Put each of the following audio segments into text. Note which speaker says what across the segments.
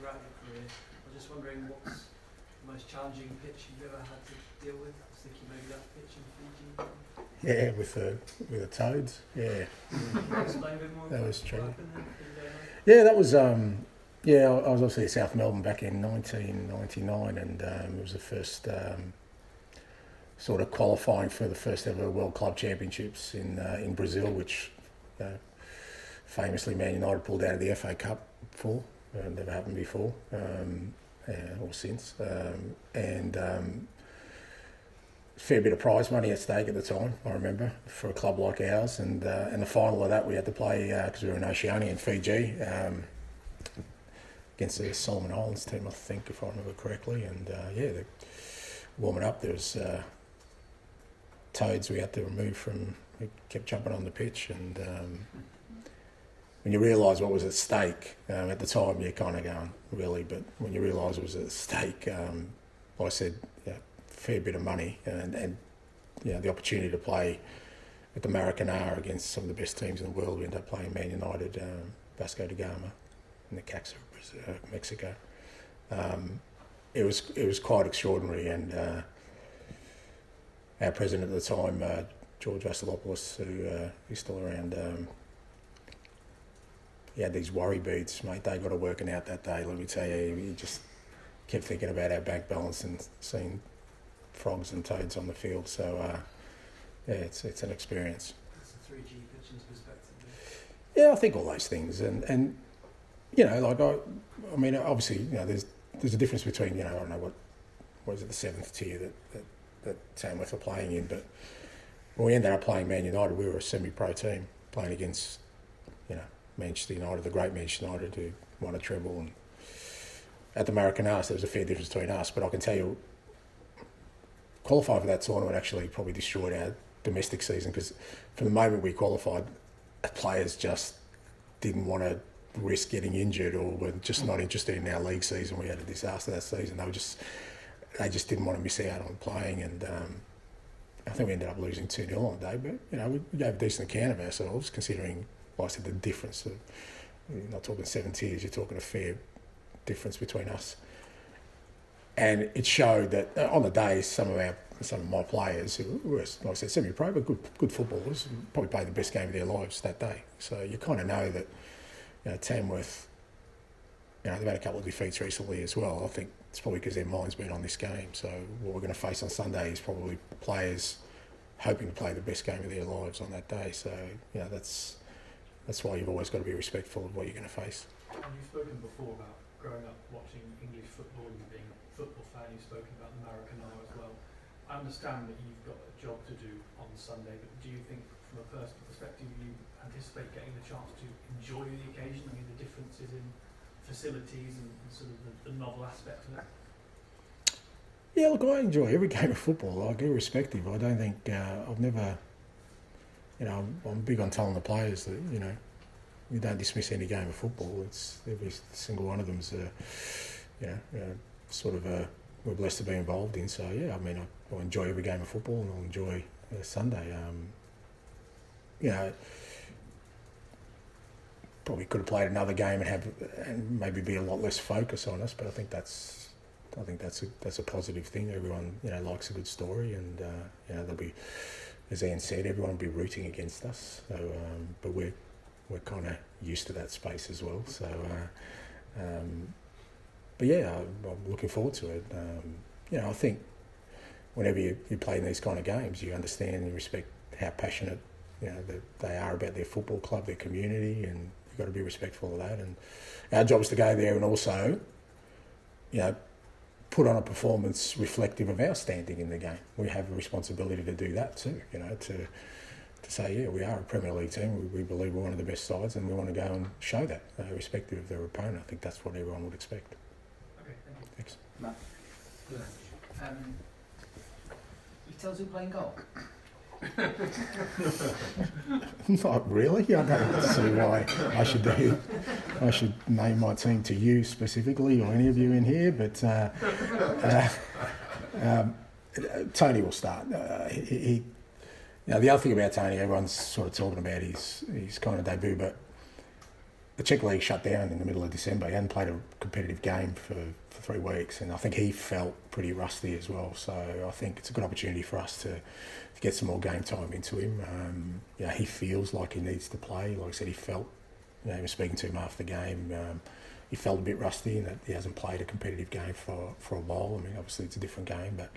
Speaker 1: throughout your career. I was just wondering what's the most challenging pitch you've ever had to deal with? I was thinking maybe that pitch in Fiji.
Speaker 2: Yeah, with the Toads. Yeah.
Speaker 1: Explain a bit more.
Speaker 2: That was true.
Speaker 1: What happened there?
Speaker 2: Yeah, that was. Yeah, I was obviously at South Melbourne back in 1999, and it was the first sort of qualifying for the first ever World Club Championships in Brazil, which famously Man United pulled out of the FA Cup for. Never happened before or since, and fair bit of prize money at stake at the time, I remember, for a club like ours. And the final of that we had to play, because we were in Oceania in Fiji, against the Solomon Islands team, I think, if I remember correctly. And they're warming up. There was Toads we had to remove from, we kept jumping on the pitch. And when you realise what was at stake, at the time you're kind of going, really, but when you realise what was at stake, I said, fair bit of money and the opportunity to play at the Maracanã against some of the best teams in the world. We ended up playing Man United, Vasco da Gama, in the Caxa, Mexico. It was quite extraordinary, and our president at the time, George Vasilopoulos, who's still around, he had these worry beads, mate. They got her working out that day. Let me tell you, he just kept thinking about our bank balance and seeing frogs and toads on the field. So it's an experience.
Speaker 1: That's a 3G pitch into perspective.
Speaker 2: Yeah, I think all those things, and I mean, obviously, there's a difference between, I don't know what is it, the seventh tier that Tamworth are playing in, but when we ended up playing Man United, we were a semi-pro team playing against, Manchester United, the great Manchester United, who won a treble, and at the Maracanã, so there was a fair difference between us. But I can tell you, qualifying for that tournament actually probably destroyed our domestic season, because from the moment we qualified, players just didn't want to risk getting injured, or were just not interested in our league season. We had a disaster that season. They just didn't want to miss out on playing, and I think we ended up losing 2-0 on the day. But we gave a decent account of ourselves, considering, like I said, the difference. You're not talking 7 tiers, you're talking a fair difference between us. And it showed that on the day, some of my players, who were, like I said, semi-pro, but good footballers, probably played the best game of their lives that day. So you kind of know that, Tamworth, they've had a couple of defeats recently as well. I think it's probably because their mind's been on this game. So what we're going to face on Sunday is probably players hoping to play the best game of their lives on that day. So that's why you've always got to be respectful of what you're going to face.
Speaker 1: And you've spoken before about growing up watching English football and being a football fan. You've spoken about the Maracanã as well. I understand that you've got a job to do on Sunday, but do you think, from a personal perspective, you anticipate getting the chance to enjoy the occasion? I mean, the differences in facilities and sort of the novel aspect of it.
Speaker 2: Yeah, look, I enjoy every game of football, like, irrespective. I don't think I've never, I'm big on telling the players that, you don't dismiss any game of football. It's every single one of them's, we're blessed to be involved in. So yeah, I mean, I enjoy every game of football, and I'll enjoy Sunday. Probably could have played another game and maybe be a lot less focus on us, but I think that's a positive thing. Everyone likes a good story, and they'll be, as Ian said, everyone will be rooting against us. So, but we're kind of used to that space as well. So, but yeah, I'm looking forward to it. I think whenever you play in these kind of games, you understand and respect how passionate that they are about their football club, their community, and you've got to be respectful of that. And our job is to go there and also, put on a performance reflective of our standing in the game. We have a responsibility to do that too, to say, we are a Premier League team, we believe we're one of the best sides, and we want to go and show that, irrespective of their opponent. I think that's what everyone would expect.
Speaker 1: Okay, thank you.
Speaker 2: Thanks.
Speaker 3: Matt. You tell us who playing goal?
Speaker 2: Not really. I don't see why I should name my team to you specifically, or any of you in here, but Tony will start. The other thing about Tony, everyone's sort of talking about his kind of debut, but the Czech league shut down in the middle of December. He hadn't played a competitive game for 3 weeks, and I think he felt pretty rusty as well. So I think it's a good opportunity for us to get some more game time into him. He feels like he needs to play. Like I said, he felt, even speaking to him after the game, he felt a bit rusty in that he hasn't played a competitive game for a while. I mean, obviously it's a different game, but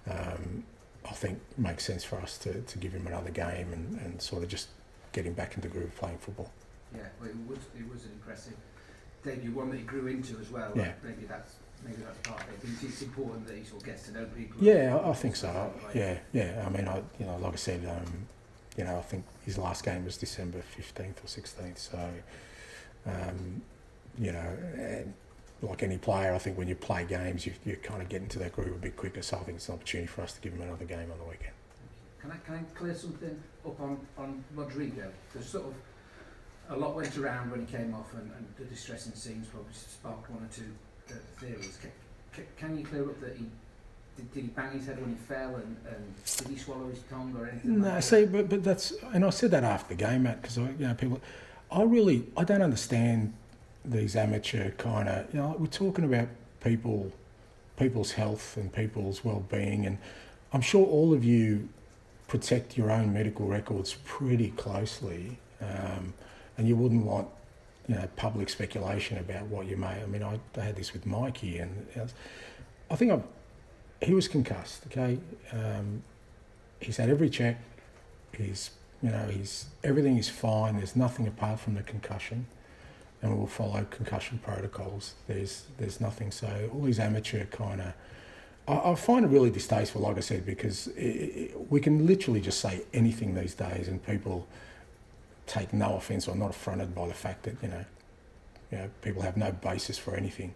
Speaker 2: I think it makes sense for us to give him another game and sort of just get him back into the groove of playing football.
Speaker 3: Yeah, well, it was an impressive debut, one that he grew into as well.
Speaker 2: Yeah.
Speaker 3: Maybe that's part of it. It's important that he sort of gets to know people.
Speaker 2: Yeah, I think so. Yeah. I mean, like I said, I think his last game was December 15th or 16th. So, and like any player, I think when you play games, you kind of get into that groove a bit quicker. So I think it's an opportunity for us to give him another game on the weekend.
Speaker 3: Can I clear something up on Rodrigo? There's sort of a lot went around when he came off, and the distressing scenes probably sparked one or two theories. Can you clear up that did he bang his head when he fell, and did he swallow his tongue or anything?
Speaker 2: No, see, but that's, and I said that after the game, Matt, because people, I don't understand these amateur kind of, we're talking about people's health and people's well-being, and I'm sure all of you protect your own medical records pretty closely, and you wouldn't want public speculation about what you may. I mean, I had this with Mikey, and I think he was concussed. Okay, he's had every check. He's everything is fine. There's nothing apart from the concussion, and we will follow concussion protocols. There's nothing. So all these amateur kind of, I find it really distasteful, like I said, because we can literally just say anything these days, and people take no offence or are not affronted by the fact that people have no basis for anything.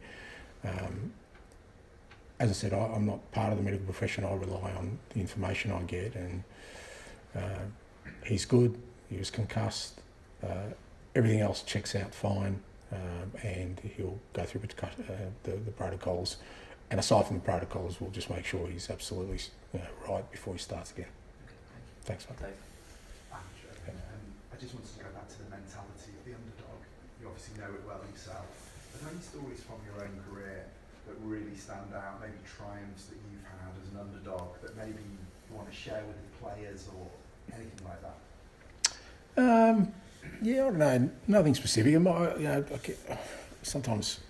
Speaker 2: As I said, I'm not part of the medical profession. I rely on the information I get, and he's good. He was concussed. Everything else checks out fine, and he'll go through the protocols. And aside from the protocols, we'll just make sure he's absolutely right before he starts again. Okay, thanks, mate.
Speaker 4: I just wanted to go back to the mentality of the underdog. You obviously know it well yourself. Are there any stories from your own career that really stand out, maybe triumphs that you've had as an underdog that maybe you want to share with the players or anything like that?
Speaker 2: I don't know, nothing specific. Sometimes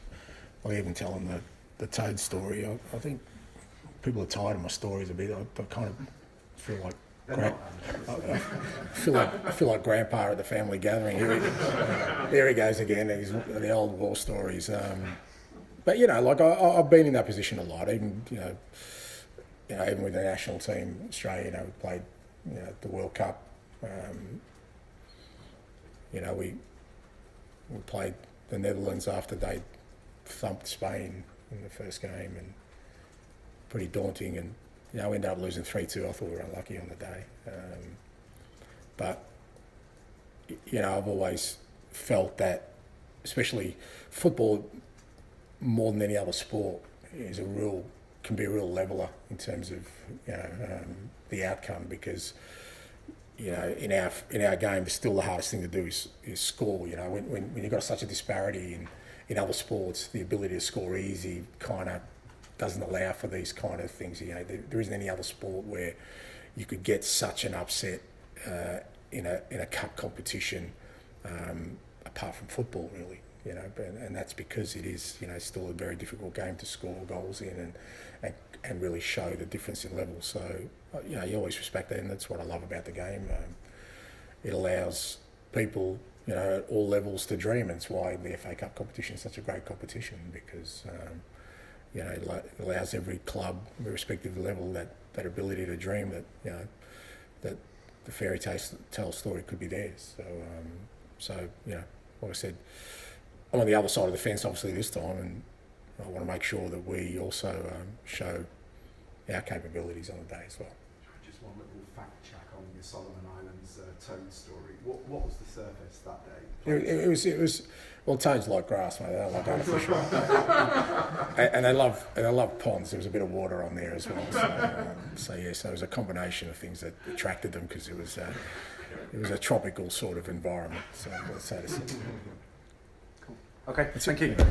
Speaker 2: I even tell them the Toad story. I think people are tired of my stories a bit. I kind of feel like I feel like Grandpa at the family gathering. There he goes again. He's the old war stories. But I've been in that position a lot. Even even with the national team, Australia. We played the World Cup. We played the Netherlands after they thumped Spain in the first game, and pretty daunting. And we ended up losing 3-2. I thought we were unlucky on the day. But I've always felt that, especially football, more than any other sport, can be a real leveller in terms of the outcome, because in our game, still the hardest thing to do is score. When you've got such a disparity in other sports, the ability to score easy kind of doesn't allow for these kind of things. There isn't any other sport where you could get such an upset in a cup competition, apart from football, really. And that's because it is still a very difficult game to score goals in and really show the difference in levels. So you always respect that, and that's what I love about the game. It allows people at all levels to dream, and it's why the FA Cup competition is such a great competition, because it allows every club, irrespective of level, that ability to dream that that the fairy tale story could be theirs. So like I said, I'm on the other side of the fence obviously this time, and I want to make sure that we also show our capabilities on the day as well.
Speaker 4: Just one little fact check on the Solomon Islands Toad story. What was the surface that day?
Speaker 2: It was well, toads like grass, mate. They don't like artificial, and they love ponds. There was a bit of water on there as well. So it was a combination of things that attracted them, because it was a tropical sort of environment. So to say.
Speaker 5: Okay,
Speaker 2: That's
Speaker 5: thank
Speaker 2: it.
Speaker 5: you.